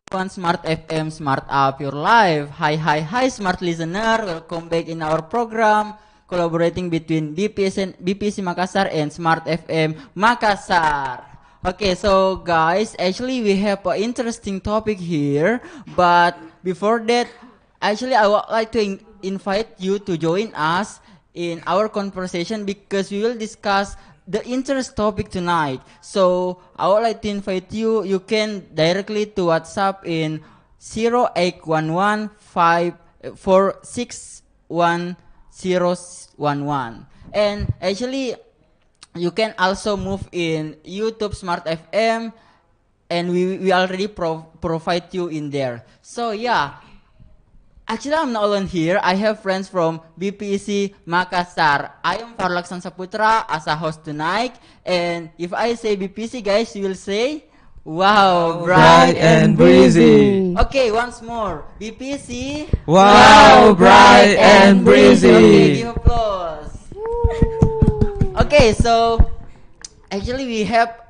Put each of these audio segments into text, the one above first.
everyone, Smart FM, Smart Up Your Life. Hi, smart listener. Welcome back in our program collaborating between BPC Makassar and Smart FM Makassar. Okay, so guys, actually we have an interesting topic here, but before that, actually I would like to invite you to join us in our conversation because we will discuss the interest topic tonight. So I would like to invite you. You can directly to WhatsApp in 0811 And actually, you can also move in YouTube Smart FM, and we already provide you in there. So yeah, actually, I'm not alone here. I have friends from BPEC Makassar. I am Farlaksan Saputra as a host tonight. And if I say BPEC, guys, you will say, wow, bright Bright and breezy. Okay, once more. BPEC. Wow, bright and breezy. Okay, give applause. Okay, so actually we have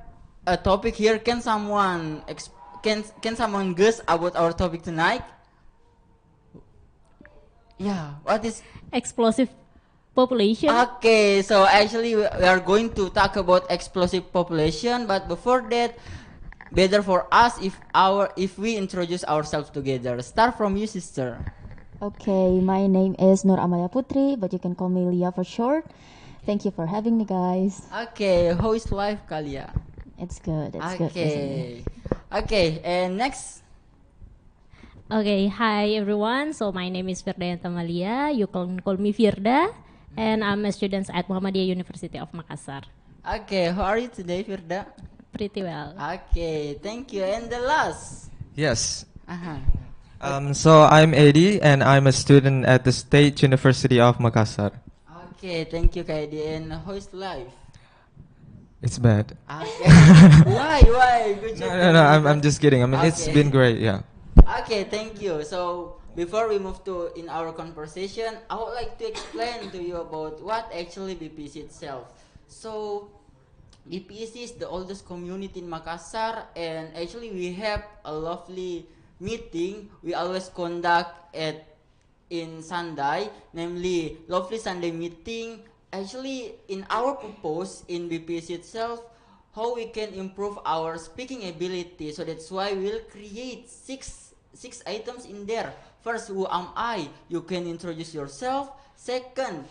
a topic here. Can someone can someone guess about our topic tonight? Yeah, what is Explosive population. okay? So actually, we are going to talk about explosive population. But before that, better for us if we introduce ourselves together. Start from you, sister. Okay, my name is Nur Amaya Putri, but you can call me Lia for short. Thank you for having me, guys. Okay, how is life, Kalia? It's good. It's good. Listening. Okay, and next. Okay, hi everyone. So my name is Firdayanti Malia. You can call me Firda, and I'm a student at Muhammadiyah University of Makassar. Okay, how are you today, Firda? Pretty well. Okay, thank you. And the last. Yes. Uh-huh. So I'm Adi and I'm a student at the State University of Makassar. Okay, thank you, Kaidi. And how is life? It's bad. Okay. Why? Good job. No, I'm just kidding. I mean, it's Okay. been great, yeah. Okay, thank you. So before we move to in our conversation, I would like to explain to you about what actually BPC itself. So BPC is the oldest community in Makassar, and actually we have a lovely meeting we always conduct at in Sunday, namely lovely Sunday meeting. Actually, in our purpose in BPC itself, how we can improve our speaking ability. So that's why we'll create six items in there. First, who am I? You can introduce yourself. Second,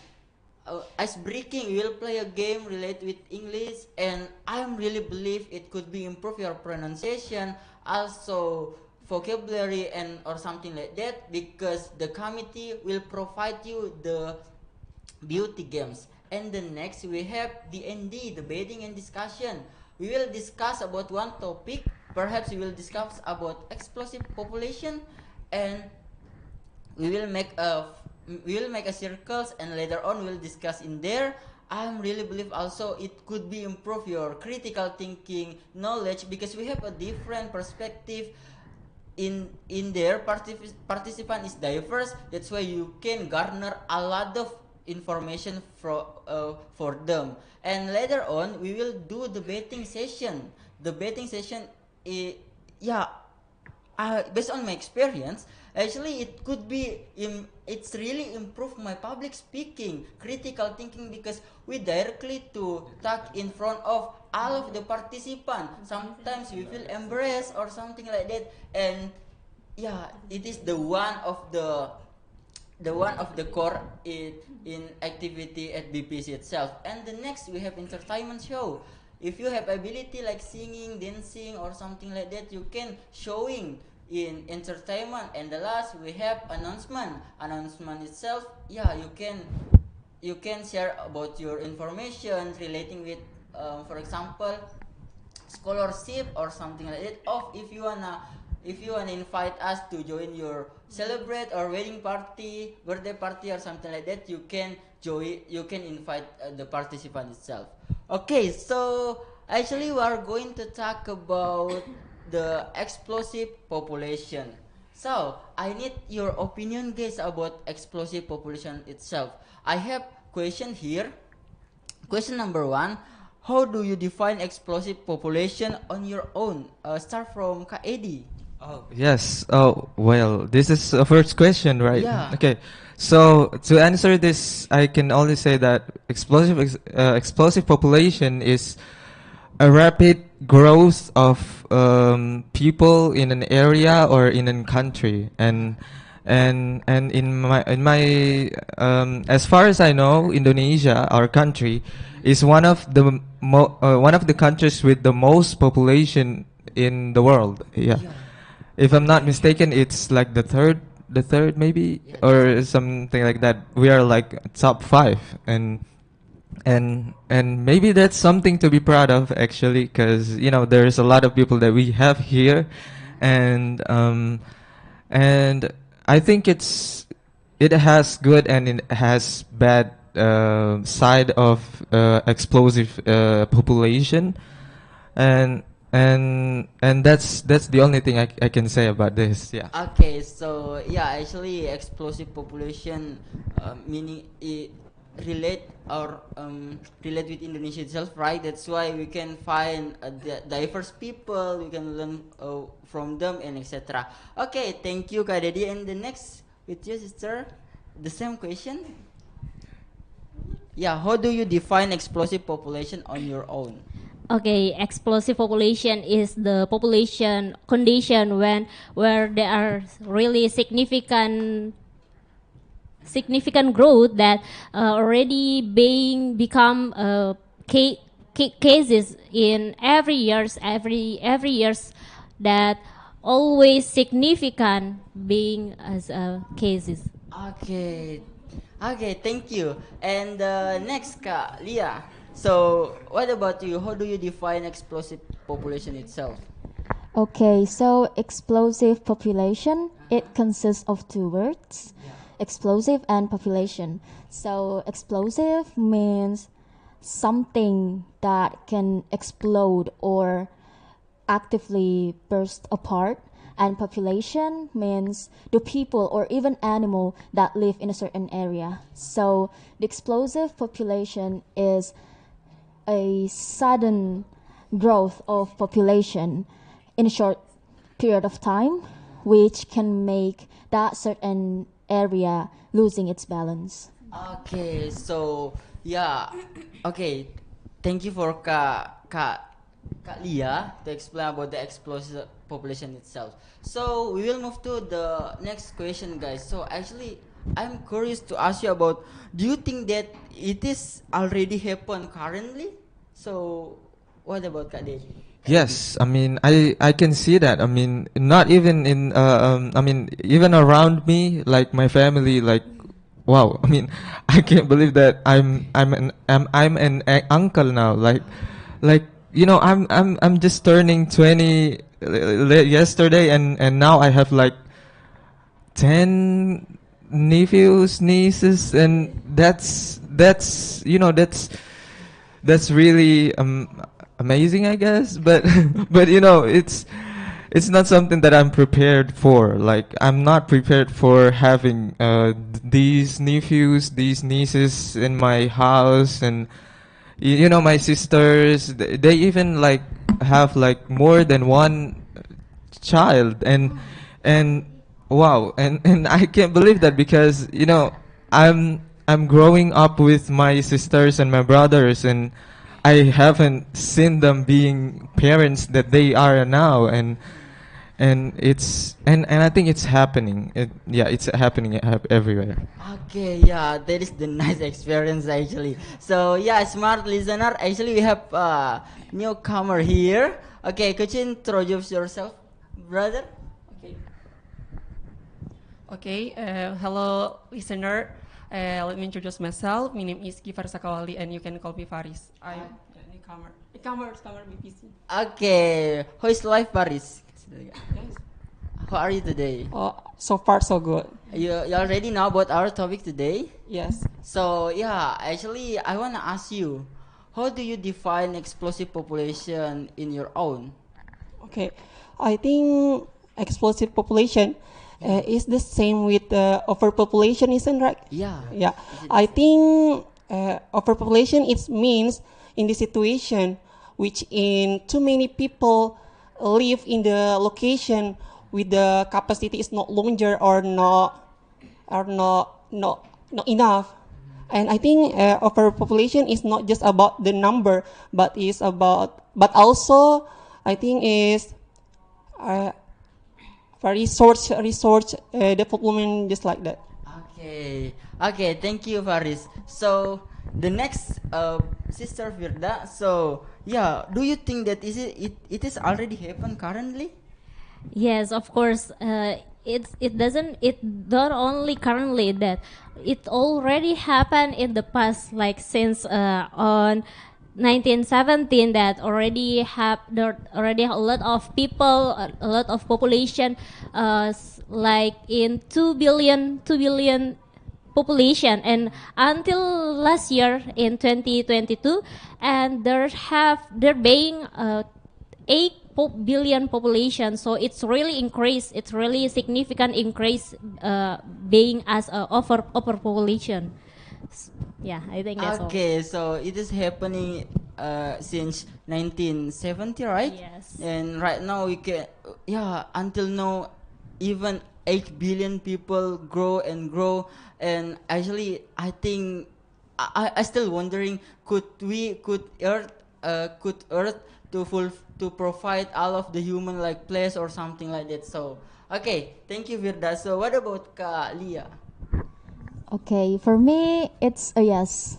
ice breaking. We will play a game related with English, and I really believe it could be improve your pronunciation, also vocabulary and or something like that, because the committee will provide you the beauty games. And the next we have D&D, debating and discussion. We will discuss about one topic. Perhaps we will discuss about explosive population, and we will make a circles, and later on we'll discuss in there. I really believe also it could be improve your critical thinking knowledge because we have a different perspective in their participant is diverse. That's why you can garner a lot of information for them. And later on we will do the betting session. Yeah, based on my experience, actually it could be it's really improve my public speaking, critical thinking, because we directly to talk in front of all of the participants. Sometimes we feel embarrassed or something like that, and yeah, it is the one of the core in activity at BPC itself. And the next we have entertainment show. If you have ability like singing, dancing or something like that, you can showing in entertainment. And the last we have announcement itself. Yeah, you can share about your information relating with for example scholarship or something like that. Or if you wanna invite us to join your celebrate or wedding party, birthday party or something like that, you can join. You can invite the participant itself. Okay, so actually we are going to talk about the explosive population. So I need your opinion, guys, about explosive population itself. I have question here. Question number one: how do you define explosive population on your own? Start from Kak Edi. Oh, yes. Oh, well, this is a first question, right? Yeah. Okay. So to answer this, I can only say that explosive population is a rapid growth of people in an area or in a country, and in my as far as I know, Indonesia, our country, is one of the countries with the most population in the world. Yeah. If I'm not mistaken, it's like the third maybe, Yeah, or something like that. We are like top five, and maybe that's something to be proud of actually, because there's a lot of people that we have here, and I think it has good and it has bad side of explosive population, and that's the only thing I can say about this. Yeah. Okay, so yeah, actually, explosive population, meaning relate or relate with Indonesia itself, right? That's why we can find diverse people. We can learn from them and etc. Okay, thank you, Kak Dedi. And the next with you, sister, the same question. Yeah, how do you define explosive population on your own? Okay, explosive population is the population condition where there are really significant growth that already being become cases in every years that always significant being as cases. Okay, okay, thank you. And next, Kak Lia. So, what about you? How do you define explosive population itself? Okay, so explosive population, it consists of two words, explosive and population. So explosive means something that can explode or actively burst apart, and population means the people or even animal that live in a certain area. So the explosive population is a sudden growth of population in a short period of time, which can make that certain area losing its balance. Okay, so yeah, okay. Thank you for Kak Lia to explain about the explosive population itself. So we will move to the next question, guys. So actually, I'm curious to ask you about. Do you think that it is already happen currently? So what about Kak Dedi? Yes, I mean, I can see that. I mean, not even I mean, even around me, like my family, like, wow. I mean, I can't believe that I'm an uncle now. Like I'm just turning 20 yesterday, and now I have like 10 nephews, nieces, and that's really amazing, I guess. But but it's not something that I'm prepared for. Like, I'm not prepared for having these nephews, these nieces in my house, and my sisters. They even like have like more than one child, and wow, and I can't believe that, because I'm growing up with my sisters and my brothers, and I haven't seen them being parents that they are now, and I think it's happening. It's happening everywhere. Okay, yeah, that is the nice experience actually. So yeah, smart listener, actually we have newcomer here. Okay, could you introduce yourself, brother? Okay. Okay, hello listener. Let me introduce myself. My name is Gifar Sakawali and you can call me Faris. I'm a newcomer. Newcomer BPC. Okay, how is life, Paris? Yes. How are you today? So far so good. You already know about our topic today? Yes. So yeah, actually I wanna ask you, how do you define explosive population in your own? Okay, I think explosive population is the same with overpopulation, isn't right? Yeah. Yeah, Is it I the same? think overpopulation it means in the situation which in too many people live in the location with the capacity is not longer or not enough. And I think overpopulation is not just about the number, but also I think is for resource development, just like that. Okay, thank you, Faris. So the next, Sister Firda. So yeah, do you think that it is already happened currently? Yes, of course. It not only currently that it already happened in the past, like since on 1917 that already have there already a lot of people, a lot of population, like in 2 billion population, and until last year in 2022, and there being 8 billion population, so it's really increase, it's really significant increase, being as a overpopulation. Yeah, I think that's all. Okay, so it is happening since 1970, right? Yes. And right now we can, yeah, until now, even 8 billion people grow and grow. And actually, I think I still wondering, could Earth to provide all of the human like place or something like that. So okay, thank you, Virda. So what about Kak Lia? Okay, for me, it's a yes.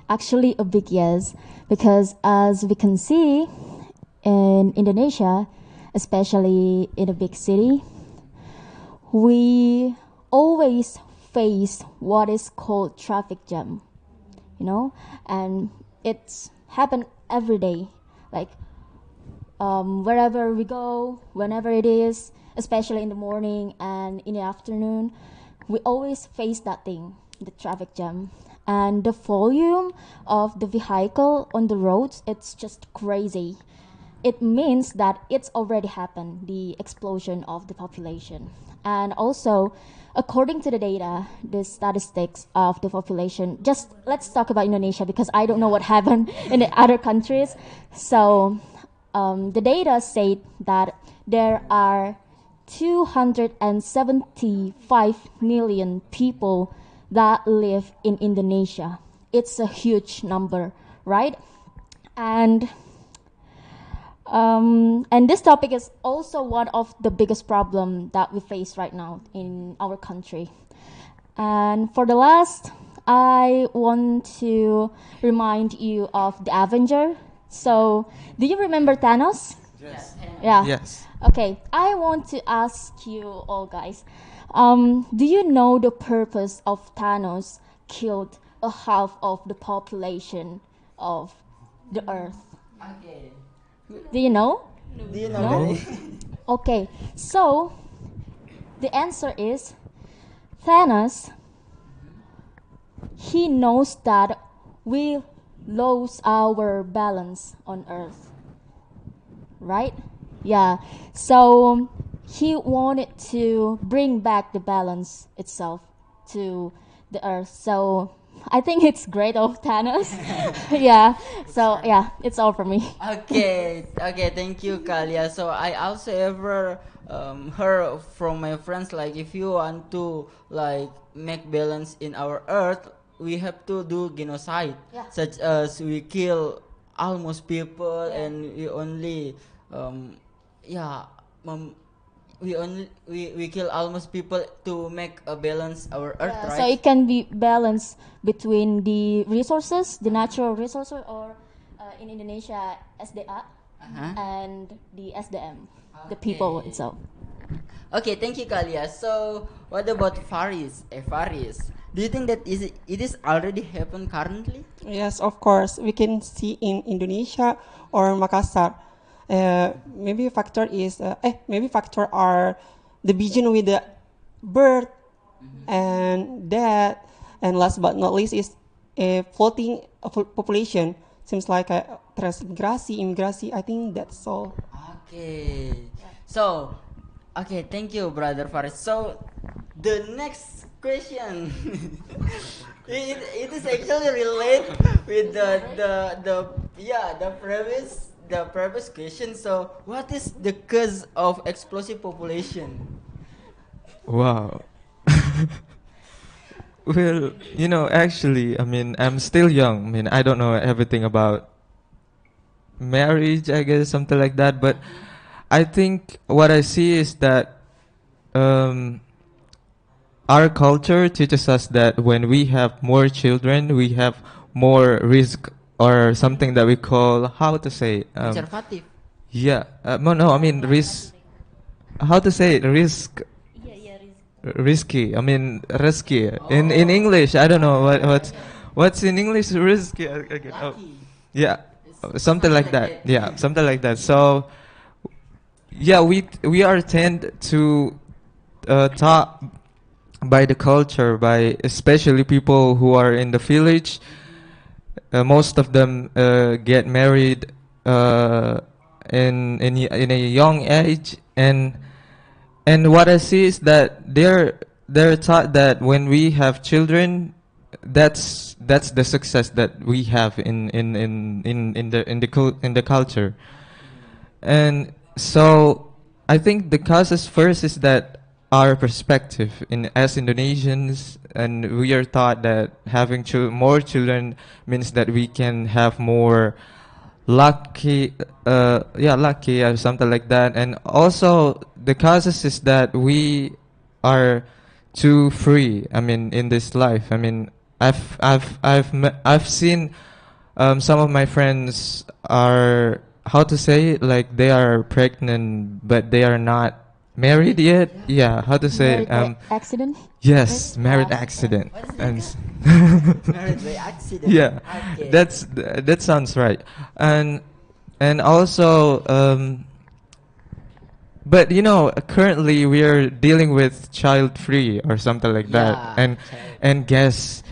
Actually, a big yes. Because as we can see in Indonesia, especially in a big city, we always face what is called traffic jam, and it's happen every day. Like wherever we go, whenever it is, especially in the morning and in the afternoon, we always face that thing, the traffic jam. And the volume of the vehicle on the roads, it's just crazy. It means that it's already happened, the explosion of the population. And also, according to the data, the statistics of the population, just let's talk about Indonesia because I don't know what happened in the other countries. So the data say that there are 275 million people that live in Indonesia. It's a huge number, right? And this topic is also one of the biggest problem that we face right now in our country. And for the last, I want to remind you of the Avenger. So, do you remember Thanos? Yes. Yeah. Yes. Okay, I want to ask you all guys, do you know the purpose of Thanos killed a half of the population of the Earth? Okay. Do you know? Do you know No? that? Okay, so the answer is Thanos, he knows that we lose our balance on Earth. Right? Yeah. So he wanted to bring back the balance itself to the Earth. So I think it's great of Thanos. Yeah. So yeah, it's all for me. Okay, thank you, Kalia. So I also ever heard from my friends, like if you want to like make balance in our Earth, we have to do genocide, Yeah. such as we kill almost people, Yeah. and we only yeah we kill almost people to make a balance our Earth, Yeah, right? so it can be balanced between the resources, the natural resources, or in Indonesia SDA, and the SDM, the people Okay. itself. Okay, thank you, Kalia. So, what about Faris? Faris, do you think that it is already happened currently? Yes, of course. We can see in Indonesia or Makassar. Maybe factor are the begin with the birth and death, and last but not least is a floating population. Seems like a transmigrasi, immigrasi. I think that's all. Okay. So, okay, thank you, brother Faris. So, the next question, it is actually related with the previous the previous question. So, what is the cause of explosive population? Wow. Well, actually, I mean, I'm still young. I mean, I don't know everything about marriage, I guess, something like that. But I think what I see is that um, our culture teaches us that when we have more children, we have more risk or something that we call, how to say, Conservative. yeah, no, I mean risk. How to say it? Risk. Risky. I mean risky. In English, I don't know what's in English risky. Okay. Oh, Lucky. yeah, It's something like that. Yeah, something like that. So yeah, we are tend to taught by the culture, by especially people who are in the village. Most of them get married in a young age, and what I see is that they're taught that when we have children, that's the success that we have in the culture. And so I think the causes first is that our perspective in as Indonesians, and we are taught that having more children means that we can have more lucky, lucky or something like that. And also the causes is that we are too free. I mean, in this life. I mean, I've seen some of my friends are, how to say it, like they are pregnant but they are not married yet. Yeah, how to say it? Married by accident. Yes, married Yeah. accident. What is And that? Married by accident. yeah, Okay. that sounds right. And also, but currently we are dealing with child free or something like that, Yeah, and child. guess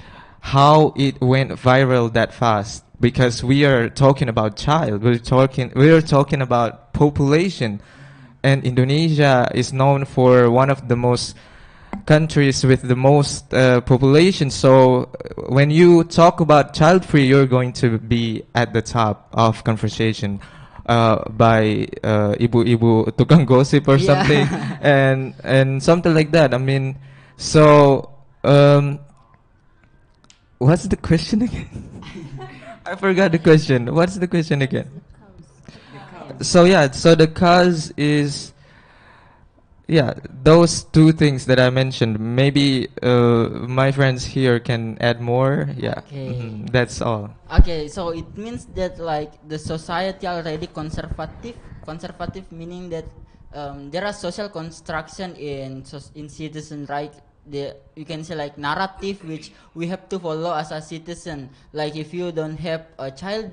how it went viral that fast, because we are talking about child, we are talking about population, and Indonesia is known for one of the most countries with the most population. So when you talk about child free, you're going to be at the top of conversation by ibu-ibu tukang gosip or Yeah. something, and something like that. I mean, so what's the question again? I forgot the question. What's the question again? So yeah, so the cause is, yeah, those two things that I mentioned. Maybe my friends here can add more. Yeah, Okay. that's all. Okay, so it means that like the society already conservative, conservative meaning that there are social construction in citizen, right? You can say like narrative which we have to follow as a citizen. Like if you don't have a child,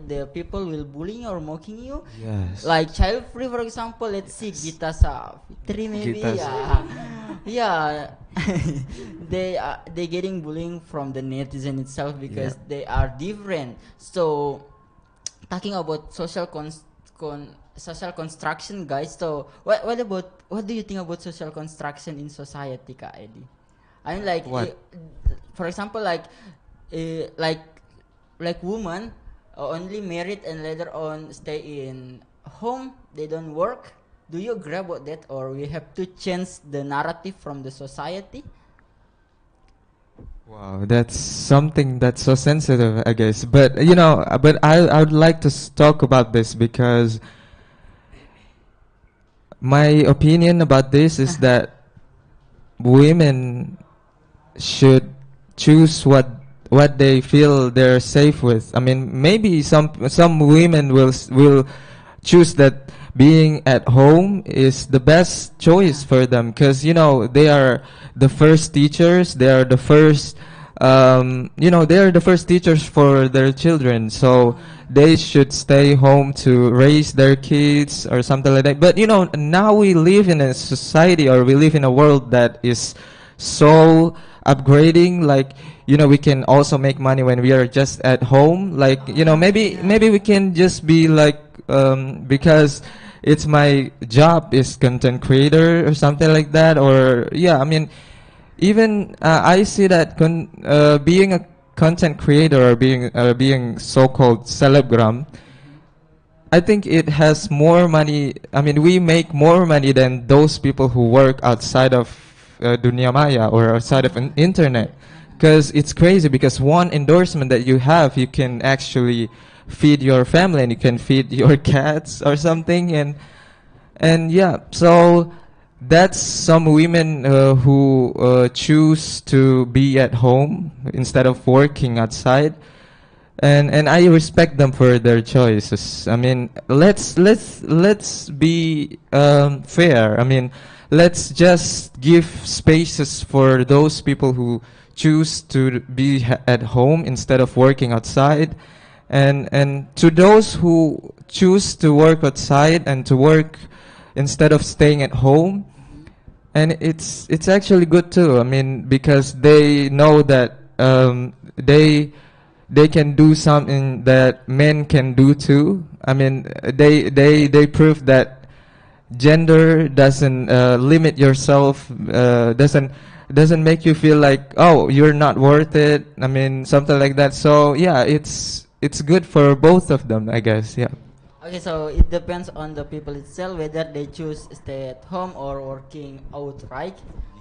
the people will bullying or mocking you. Yes. Like child free, for example, let's see Gita Savitri maybe. Gita Yeah, yeah. They getting bullying from the netizen itself because Yeah. they are different. So talking about social construction, guys. So what do you think about social construction in society, Kak Edi? I mean, like, What? for example, eh, like women only married and later on stay in home. They don't work. Do you agree about that, or we have to change the narrative from the society? Wow, that's something that's so sensitive, I guess. But but I would like to talk about this, because my opinion about this is that women should choose what they feel they're safe with. I mean, maybe some women will choose that being at home is the best choice for them, because they are the first teachers. They are the first they are the first teachers for their children. So they should stay home to raise their kids or something like that. But now we live in a society, or we live in a world that is so upgrading. Like we can also make money when we are just at home. Like maybe we can just be like because it's my job is content creator or something like that. Or yeah, I mean, even I see that being a content creator, or being so-called celebgram, I think it has more money. I mean, we make more money than those people who work outside of Dunia Maya or outside of an internet. Because it's crazy, because one endorsement that you have, you can actually feed your family and you can feed your cats or something. And yeah, so that's some women who choose to be at home instead of working outside, and I respect them for their choices. I mean, let's be fair. I mean, let's just give spaces for those people who choose to be at home instead of working outside, and to those who choose to work outside and to work instead of staying at home. And it's actually good too. I mean, because they know that they can do something that men can do too. I mean, they prove that gender doesn't limit yourself, doesn't make you feel like, oh, you're not worth it. I mean, something like that. So yeah, it's good for both of them, I guess. Yeah. Okay, so it depends on the people itself whether they choose stay at home or working out, right?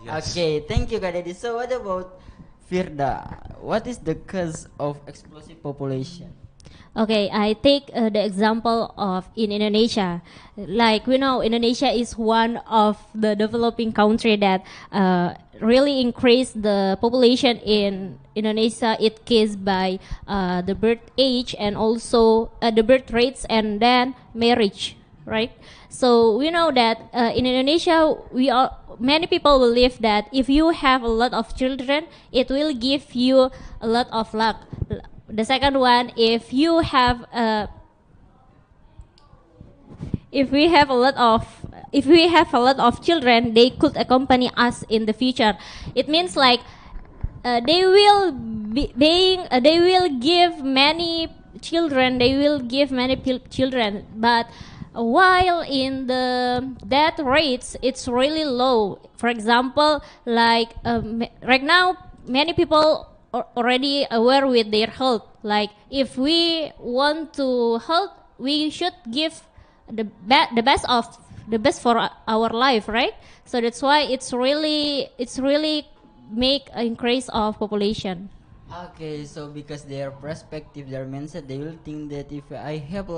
Yes. Okay, thank you, Kak Deddy. So what about Firda? What is the cause of explosive population? Okay, I take the example of in Indonesia. Like we know, Indonesia is one of the developing country that really increased the population in Indonesia. It caused by the birth age and also the birth rates and then marriage, right? So we know that in Indonesia, we are many people believe that if you have a lot of children, it will give you a lot of luck. The second one, if we have a lot of children, they could accompany us in the future. It means like they will they will give many children, children, but while in the death rates it's really low. For example, like right now many people are already aware with their health. Like if we want to health, we should give the best for our life, right? So that's why it's really make an increase of population. Okay, so because their perspective, their mindset, they will think that if I have a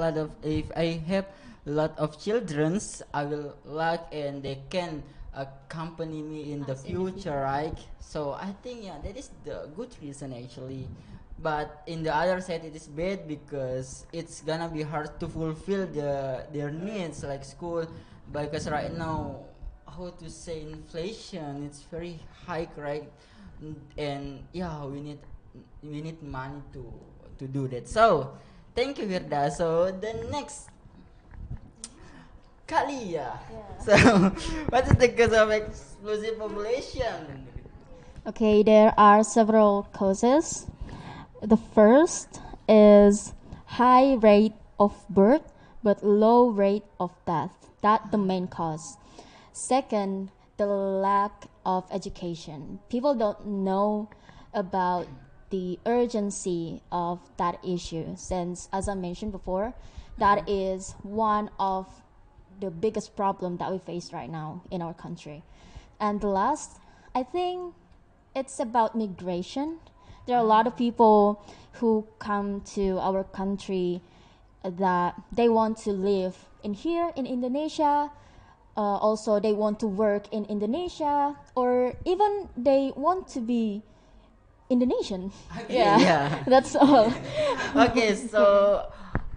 lot of childrens, I will luck and they can accompany me in the future, right? So I think yeah, that is the good reason actually. But in the other side, it is bad because it's gonna be hard to fulfill their needs like school, because right now, how to say, inflation, it's very high, right? And yeah, we need money to do that. So thank you, Virda. So the next, Kalia. So what is the cause of explosive population? Okay, there are several causes. The first is high rate of birth but low rate of death. That's the main cause. Second, the lack of education. People don't know about the urgency of that issue, since, as I mentioned before, that is one of the biggest problem that we face right now in our country. And the last, I think it's about migration. There are a lot of people who come to our country that they want to live in here in Indonesia. Also, they want to work in Indonesia, or even they want to be Indonesian. Okay, Yeah, yeah. that's all. Okay, so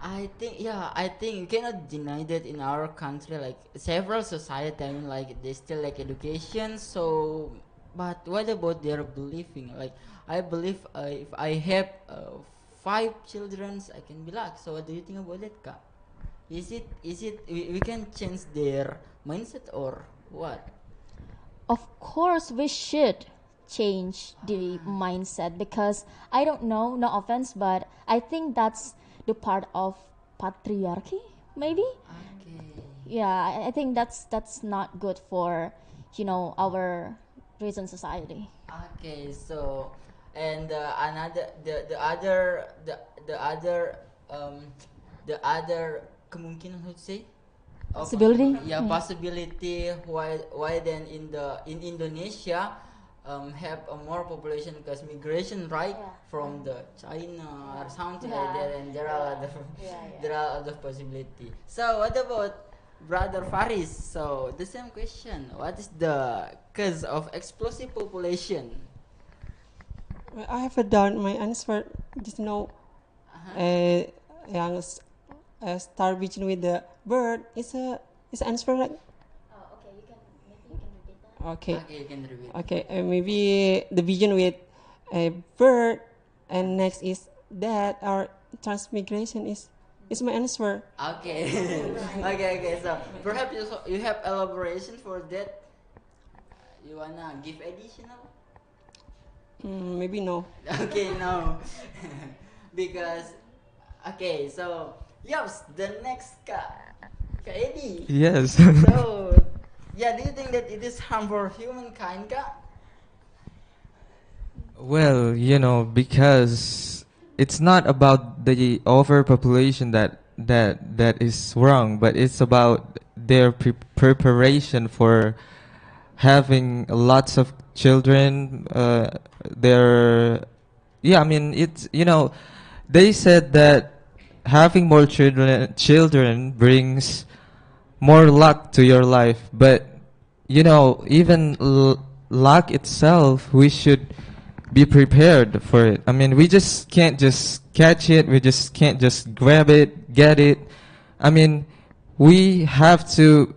I think you cannot deny that in our country, like several society, I mean, like they still like education. So, but what about their believing? Like I believe if I have 5 children, I can be luck. So what do you think about that, Kak? Is it we can change their mindset or what? Of course, we should change the mindset, because I don't know, no offense, but I think that's the part of patriarchy, maybe. Okay. Yeah, I think that's not good for, our recent society. Okay, so and another the other the other kemungkinan, how to say? Possibility? Yeah, Yeah. possibility. Why then in Indonesia have a more population because migration, right, Yeah. from the China or something Yeah. like that, and there are other Yeah, there are other possibility. So what about brother Faris? So the same question. What is the cause of explosive population? Well, I have done my answer. Just know, yang star vision with the bird is answer right? Oh, okay. You can repeat that. Okay. Okay, you can repeat. Okay, maybe the vision with a bird, and next is that our transmigration is my answer. Okay. Okay. So perhaps you have elaboration for that. You wanna give additional? Maybe no. Okay, no. Because okay, so yes, the next Kak Edi. Yes. So yeah, do you think that it is harm for humankind, Kak? Well, because it's not about the overpopulation that is wrong, but it's about their preparation for having lots of children. Their yeah, I mean it's they said that having more children brings more luck to your life, but even luck itself, we should be prepared for it. I mean, we just can't just catch it. We just can't just grab it, get it. I mean, we have to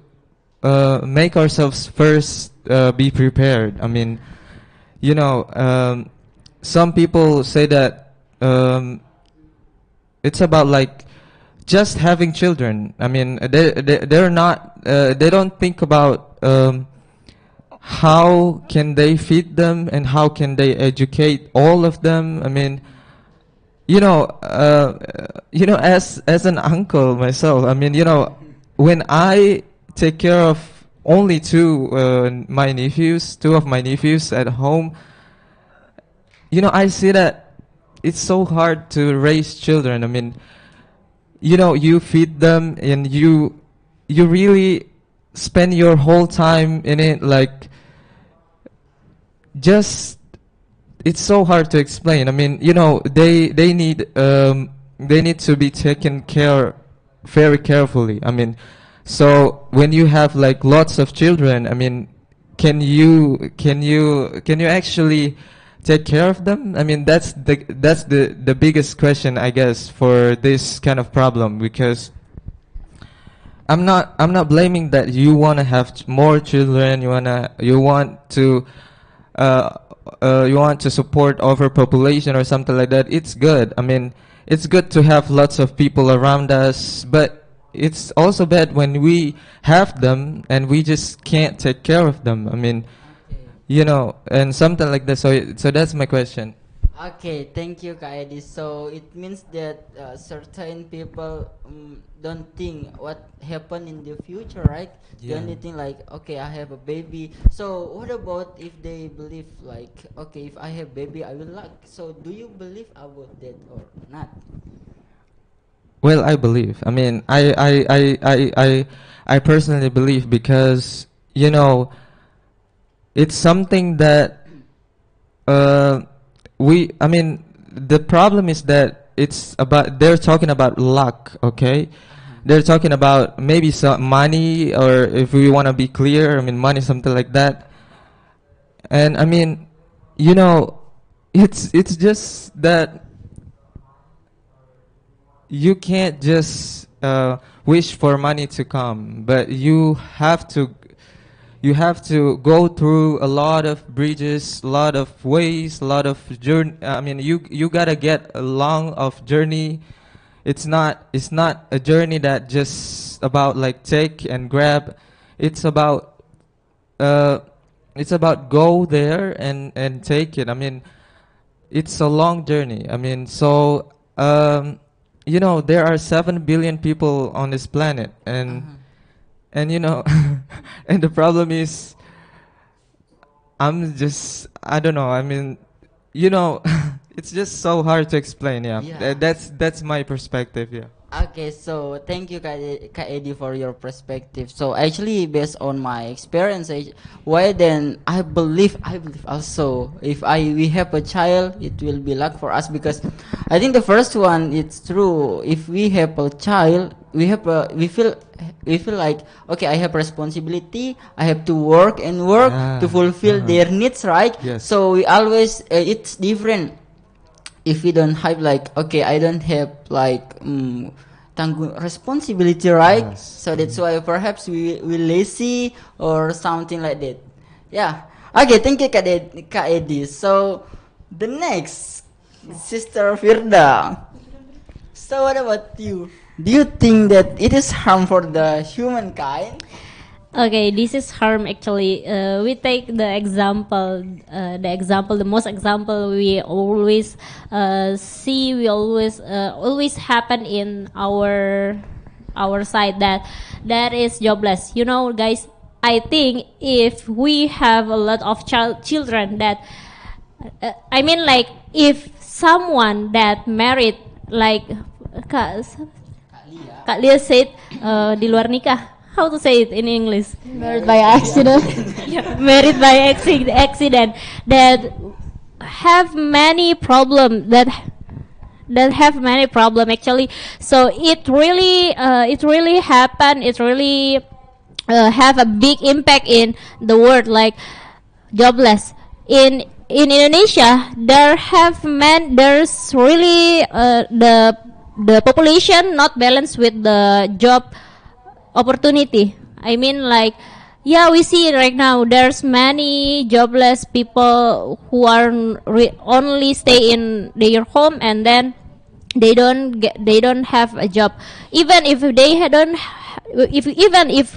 make ourselves first be prepared. I mean, some people say that it's about like just having children. I mean, they're not. They don't think about how can they feed them and how can they educate all of them. I mean, as an uncle myself, I mean, when I take care of only two of my nephews at home, I see that it's so hard to raise children. I mean, you feed them and you really spend your whole time in it, like just it's so hard to explain. I mean, they need to be taken care very carefully. I mean, so when you have like lots of children, I mean, can you actually take care of them? I mean, that's the biggest question, I guess, for this kind of problem, because I'm not blaming that you want to have more children, you want to support overpopulation or something like that. It's good. I mean, it's good to have lots of people around us, but it's also bad when we have them and we just can't take care of them. I mean, Okay. and something like that. So that's my question. Okay, thank you, Kak Edi. So it means that certain people don't think what happen in the future, right? They Yeah. only think like, okay, I have a baby. So what about if they believe like, okay, if I have baby, I will like. So do you believe about that or not? Well, I believe. I mean, I personally believe because it's something that uh, I mean, the problem is that they're talking about luck, okay? They're talking about maybe some money, or if we want to be clear, I mean, money, something like that. And I mean, you know, it's just that you can't just wish for money to come, but you have to go through a lot of bridges, a lot of ways, a lot of journey. I mean, you gotta get a long of journey. It's not a journey that just about like take and grab. It's about uh, it's about go there and take it. I mean, it's a long journey. I mean, so there are 7 billion people on this planet, Uh-huh. and and the problem is I don't know. I mean, you know, it's just so hard to explain. Yeah, Yeah. that's my perspective. Yeah. Okay, so thank you, Kak Edi, for your perspective. So actually, based on my experience, why then I believe also if we have a child, it will be luck for us because I think the first one it's true. If we have a child, we feel like okay, I have responsibility. I have to work and work to Yeah. fulfill their needs, right? Yes. So we always it's different if we don't have like okay I don't have like tanggung responsibility, right? Yes. So that's why perhaps we lazy or something like that. Yeah. Okay, thank you, Kak Edi. So the next, Sister Firda. So what about you? Do you think that it is harm for the humankind? Okay, this is harm actually. We take the most example we always see, we always happen in our side that is jobless. You know, guys, I think if we have a lot of children that, I mean, like if someone that married like Kak, Kak Lia said di luar nikah. How to say it in English? Married by accident. Yeah, married by accident that have many problem that have many problem actually. So it really happen. It really have a big impact in the world, like jobless in Indonesia. There's really the population not balanced with the job opportunity. I mean, like, yeah, we see right now there's many jobless people who are only stay in their home, and then they don't have a job. Even if they don't, if even if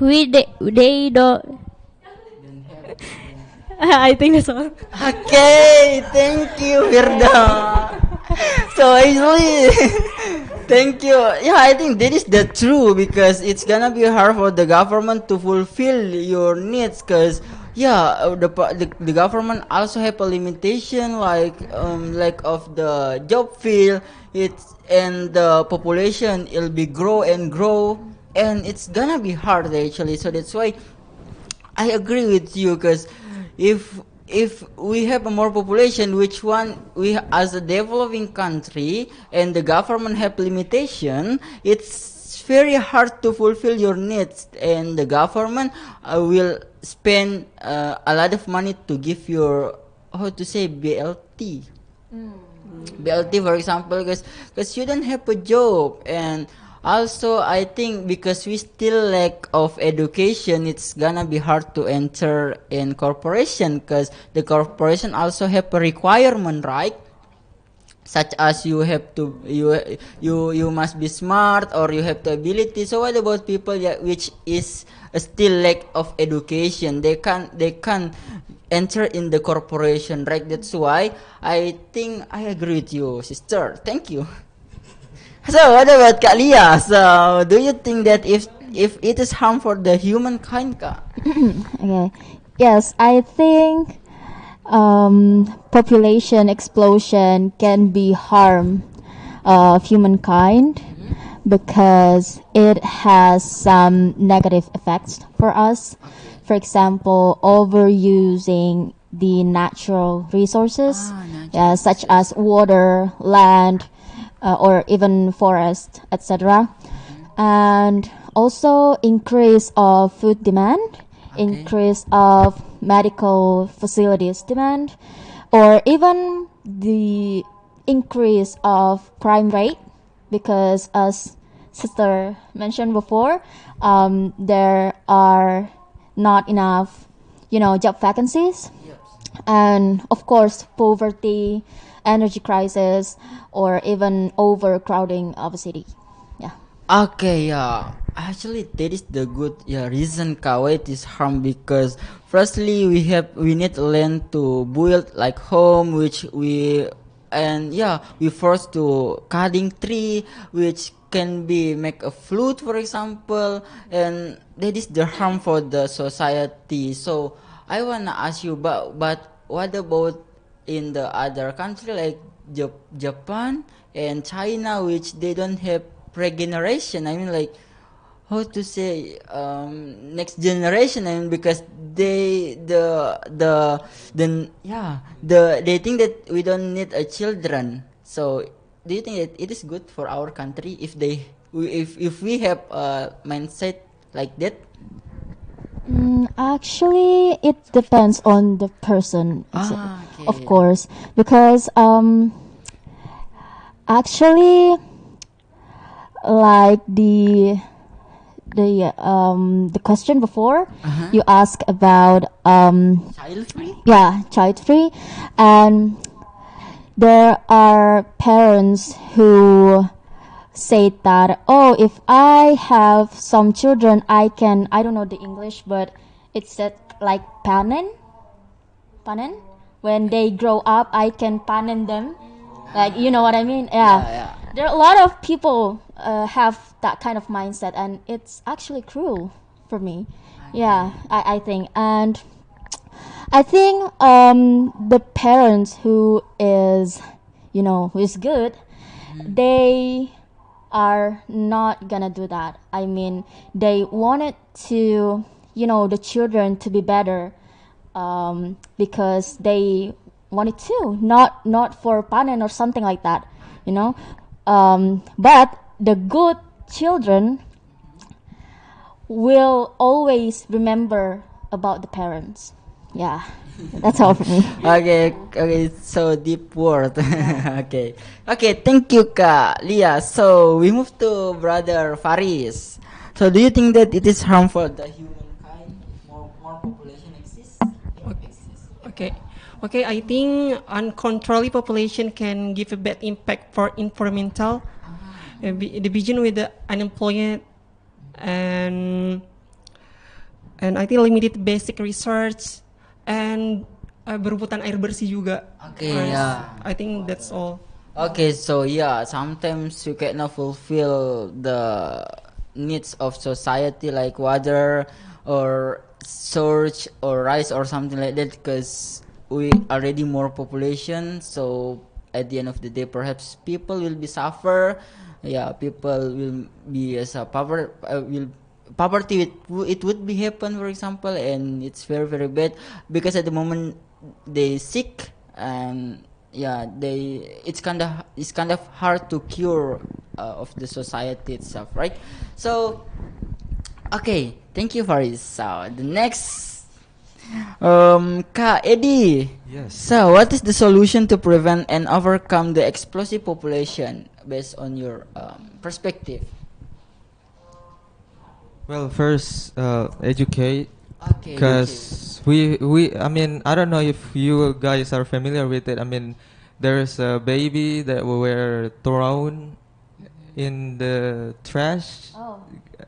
they don't. I think that's all. Okay, thank you, Firda. So actually, thank you. Yeah, I think that is the true because it's gonna be hard for the government to fulfill your needs. Cause yeah, the government also have a limitation like of the job field. It's and the population will be grow and grow, and it's gonna be hard actually. So that's why I agree with you because if we have a more population, which one we as a developing country and the government have limitation, it's very hard to fulfill your needs, and the government will spend a lot of money to give your how to say BLT. BLT for example, because you don't have a job, and also I think because we still lack of education, it's gonna be hard to enter in corporation because the corporation also have a requirement, right? Such as you have to you must be smart or you have the ability. So what about people which is still lack of education? They can enter in the corporation, right? That's why I think I agree with you, sister. Thank you. So what about Kak Lia? So do you think that if it is harm for the humankind, Kak? Okay. Yes, I think population explosion can be harm of humankind because it has some negative effects for us. For example, overusing the natural resources, such as water, land, or even forest, etc. And also increase of food demand, increase of medical facilities demand, or even the increase of crime rate, because as sister mentioned before, there are not enough, job vacancies, and of course poverty, energy crisis, or even overcrowding of a city. Yeah. Okay, yeah. Actually, that is the good reason why it is harm because firstly we need land to build like home which we forced to cutting tree which can be make a flute for example, and that is the harm for the society. So I wanna ask you, but what about in the other country like Japan and China, which they don't have pre-generation. I mean, like, how to say, next generation. I mean, because they think that we don't need a children. So, do you think that it is good for our country if if we have a mindset like that? Actually, it depends on the person, Okay. of course, because actually, like the question before, you asked about Child free? child free, and there are parents who say that, oh, if I have some children, I don't know the English, but it's said like panen, when they grow up I can panen them, like, you know what I mean? Yeah. There are a lot of people have that kind of mindset, and it's actually cruel for me. I think. And I think the parents who is good, they are not gonna do that. I mean, they wanted to, the children to be better, because they wanted to, not for panen or something like that, you know. But the good children will always remember about the parents. Yeah, that's all for me. Okay, so deep word. Okay, thank you, Kak Lia. So we move to Brother Faris. So do you think that it is harmful to humankind if more population exists? Okay. Okay, I think uncontrolled population can give a bad impact for environmental. The begin with the unemployment and I think limited basic research and berebutan air bersih juga. Okay, yeah. I think that's all. Okay, so yeah, sometimes you cannot fulfill the needs of society like water or search or rice or something like that because we already more population. So at the end of the day, perhaps people will be suffer. Yeah, people will be as a poverty. It would be happen, for example, and it's very very bad because at the moment they sick and yeah it's kind of hard to cure of the society itself, right? So okay, thank you Faris. So the next Kak Eddie. Yes. So what is the solution to prevent and overcome the explosive population based on your perspective? Well, first, educate, Okay, because I mean, I don't know if you guys are familiar with it. I mean, there's a baby that were thrown in the trash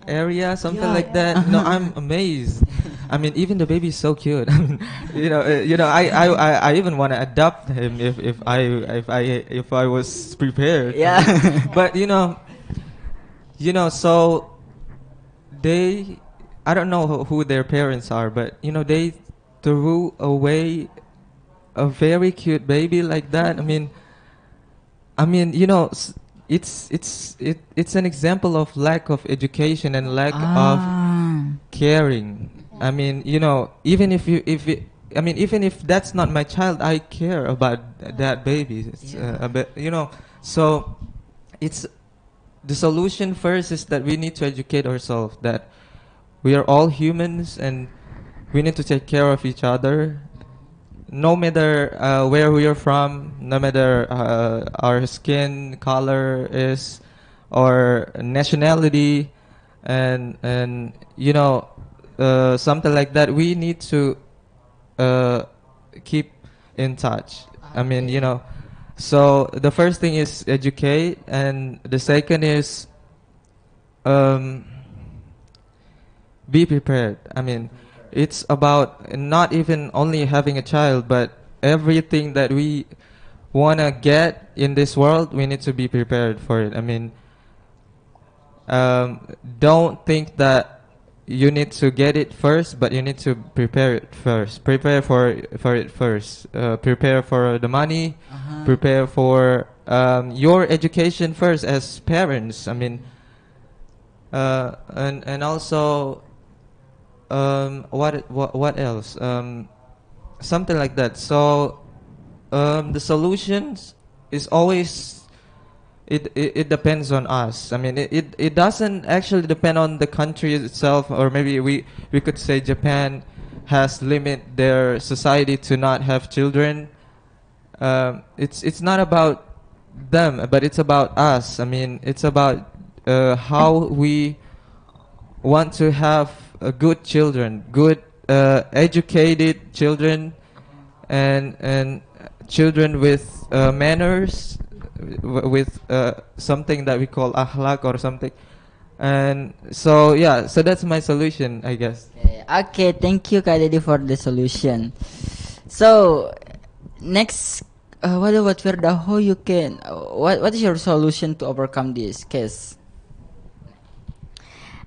area, something like that. No, I'm amazed. I mean, even the baby is so cute. I mean, I even want to adopt him if I was prepared. Yeah. But so I don't know who their parents are, but they threw away a very cute baby like that. I mean, it's an example of lack of education and lack of caring. I mean, even even if that's not my child, I care about that baby. It's, a bit, so it's the solution first is that we need to educate ourselves that we are all humans and we need to take care of each other, no matter where we are from, no matter our skin color is or nationality, and something like that. We need to keep in touch. I mean, so the first thing is educate, and the second is be prepared. I mean, it's about not even only having a child, but everything that we want to get in this world, we need to be prepared for it. I mean, don't think that you need to get it first, but you need to prepare it first. Prepare for it first. Prepare for the money. Prepare for your education first as parents. I mean, And also what else? Something like that. So the solutions is always it depends on us. I mean, it doesn't actually depend on the country itself, or maybe we could say Japan has limit their society to not have children. It's not about them, but it's about us. I mean, it's about how we want to have good children, good educated children, and children with manners, with something that we call akhlak or something. And so yeah, so that's my solution, I guess. Okay, thank you Kak Dedi for the solution. So next, what about Firda? How you can? What is your solution to overcome this case?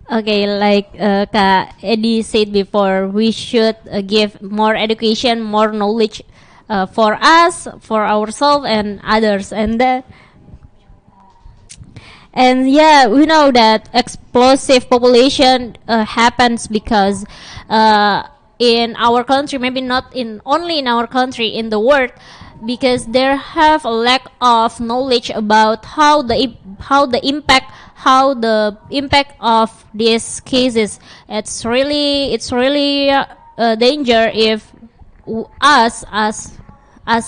Okay, like Kak Eddie said before, we should give more education, more knowledge for us, for ourselves, and others, and that. And yeah, we know that explosive population happens because in our country, maybe not in only in our country, in the world, because there have a lack of knowledge about how the impact of these cases. It's really a danger if us as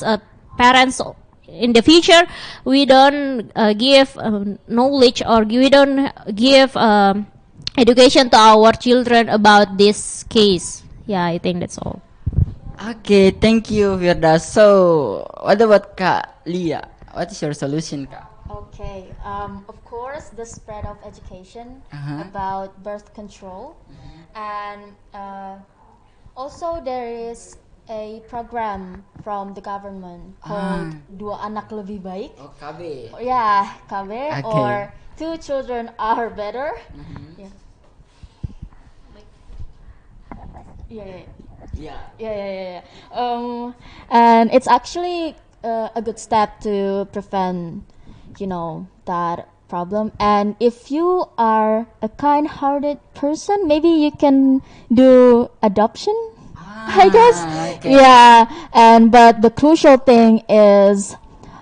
a parents in the future we don't give knowledge, or we don't give education to our children about this case. Yeah, I think that's all. Okay, thank you Firda. So what about Kak Lia? What is your solution, Kak? Okay, of course, the spread of education Uh-huh. about birth control, and also there is a program from the government called Dua Anak Lebih Baik. Oh, KB. Yeah, KB, Okay. or Two Children Are Better. Yeah. Yeah, yeah, Yeah. yeah. And it's actually a good step to prevent, that problem. And if you are a kind-hearted person, maybe you can do adoption. I guess. Okay. Yeah. But the crucial thing is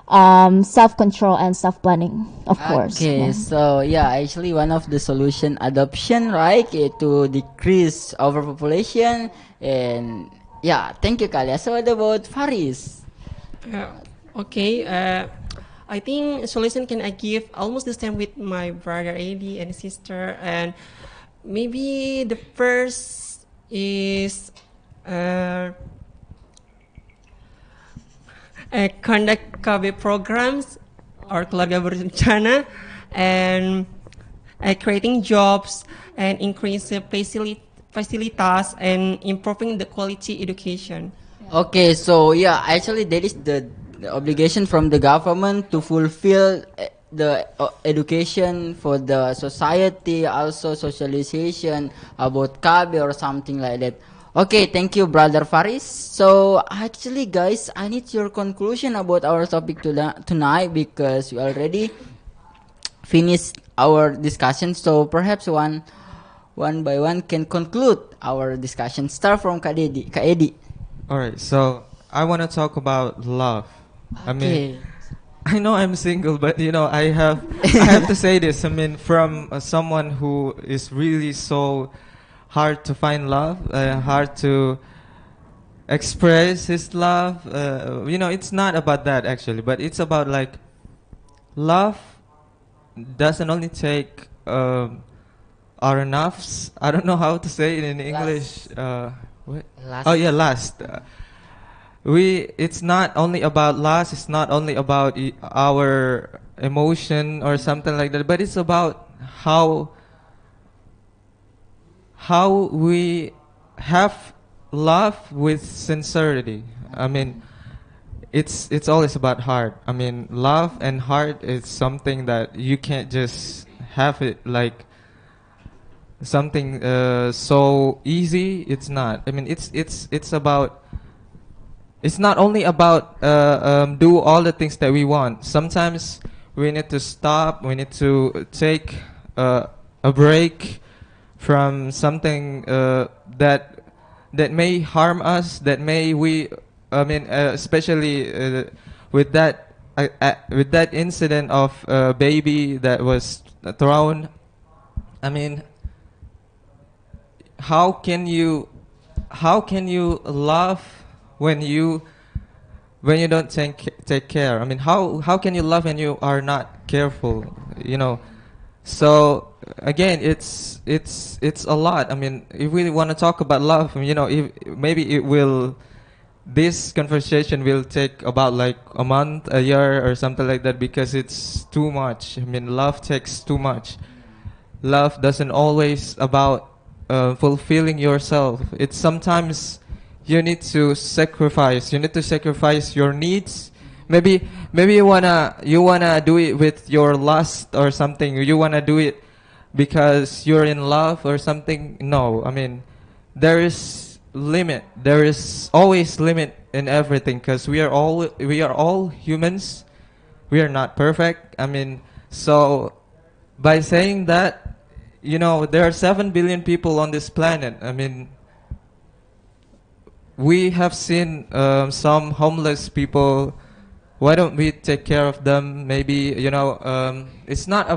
self-control and self-planning, of course. Okay, Yeah. so yeah, actually one of the solution adoption, right, to decrease overpopulation. And yeah, thank you Kalia. So what about Faris? Okay, I think solution can I give almost the same with my brother Eddie and sister, and maybe the first is conduct KB programs or keluarga berencana, and creating jobs and increase the facilitas and improving the quality education. Okay, so yeah, actually that is the obligation from the government to fulfill the education for the society, also socialization about KB or something like that. Okay, thank you, brother Faris. So actually, guys, I need your conclusion about our topic tonight, because we already finished our discussion. So perhaps one by one can conclude our discussion. Start from Kak Edi. All right, so I want to talk about love. I mean, Okay. I know I'm single, but I have to say this. I mean, from someone who is really so hard to find love, hard to express his love. It's not about that actually, but it's about like love doesn't only take our nafs. I don't know how to say it in English. What? Last. Oh yeah, lust. It's not only about lust. It's not only about our emotion or something like that, but it's about how we have love with sincerity. I mean, it's always about heart. I mean, love and heart is something that you can't just have it like something so easy. It's not. I mean, it's about. It's not only about do all the things that we want. Sometimes we need to stop. We need to take a break from something that may harm us, that may we, I mean, especially with that incident of a baby that was thrown. I mean, how can you love when you don't take care? I mean, how can you love when you are not careful? You know. So again, it's a lot. I mean, if we want to talk about love, you know, if maybe it will, this conversation will take about like a month, a year, or something like that, because it's too much. I mean, love takes too much. Love doesn't always about fulfilling yourself. It's sometimes you need to sacrifice. You need to sacrifice your needs. Maybe you wanna do it with your lust or something. You wanna do it because you're in love or something. No, I mean, there is limit. There is always limit in everything, because we are all humans. We are not perfect. I mean, so by saying that, you know, there are 7 billion people on this planet. I mean, we have seen some homeless people. Why don't we take care of them? Maybe, you know, it's not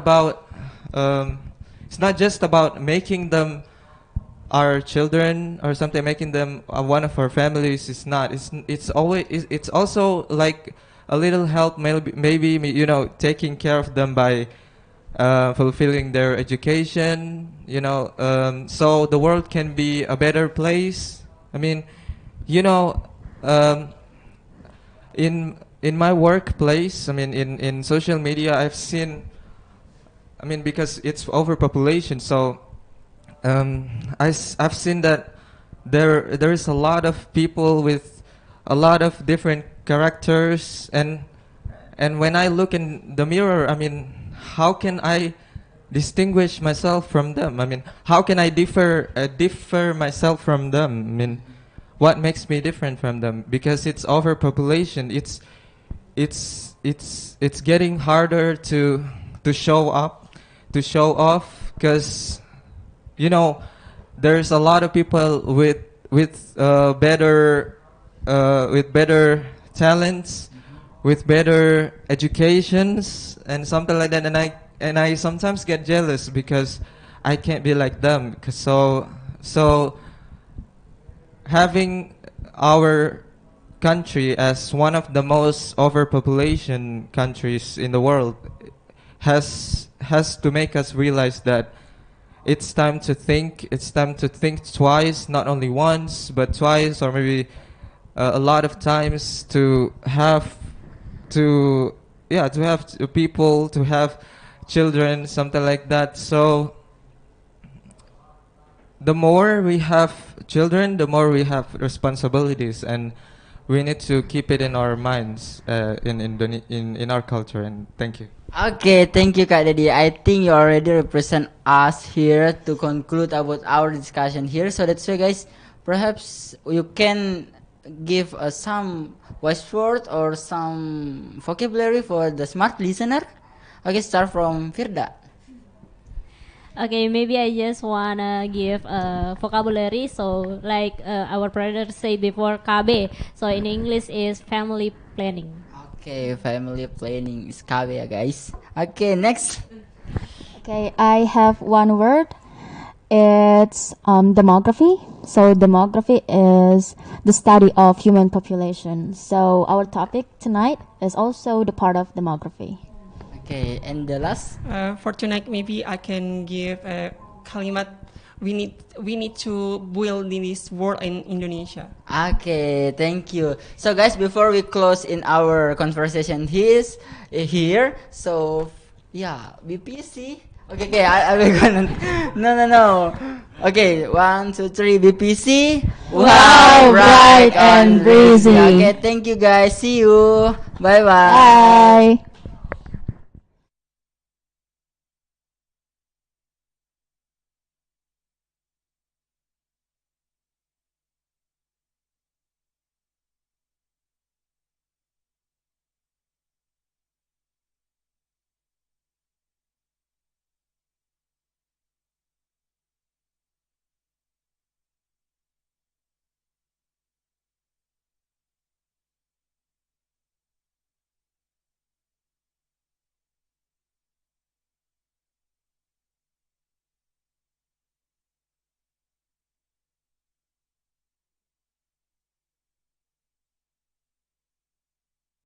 just about making them our children or something, making them one of our families. It's not. It's also like a little help. Maybe you know, taking care of them by fulfilling their education. You know, so the world can be a better place. I mean, you know, in my workplace, I mean, in social media, I've seen, I mean, because it's overpopulation, so I've seen that there is a lot of people with a lot of different characters, and when I look in the mirror, I mean, how can I distinguish myself from them? I mean, how can I differ myself from them? I mean, what makes me different from them? Because it's overpopulation. It's getting harder to show up, to show off, because you know, there's a lot of people with better talents, with better educations and something like that, and I sometimes get jealous because I can't be like them. So having our country as one of the most overpopulation countries in the world has to make us realize that it's time to think twice, not only once but twice, or maybe a lot of times, to have people, to have children, something like that. So the more we have children, the more we have responsibilities, and we need to keep it in our minds, in our culture. And thank you. Okay, thank you, Kak Dedi. I think you already represent us here to conclude about our discussion here. So that's why, guys, perhaps you can give some voice word or some vocabulary for the smart listener. Okay, start from Firda. Okay, maybe I just wanna give a vocabulary. So, like our brother said before, KB. So in English is family planning. Okay, family planning is KB, ya, guys. Okay, next. Okay, I have one word. It's demography. So demography is the study of human population. So our topic tonight is also the part of demography. Okay, and the last. For tonight, maybe I can give a kalimat. We need to build this world in Indonesia. Okay, thank you. So guys, before we close in our conversation here, so yeah, BPC. Okay, I will gonna. No. Okay, 1, 2, 3, BPC. Wow, bright and breezy. Okay, thank you guys. See you. Bye. Bye.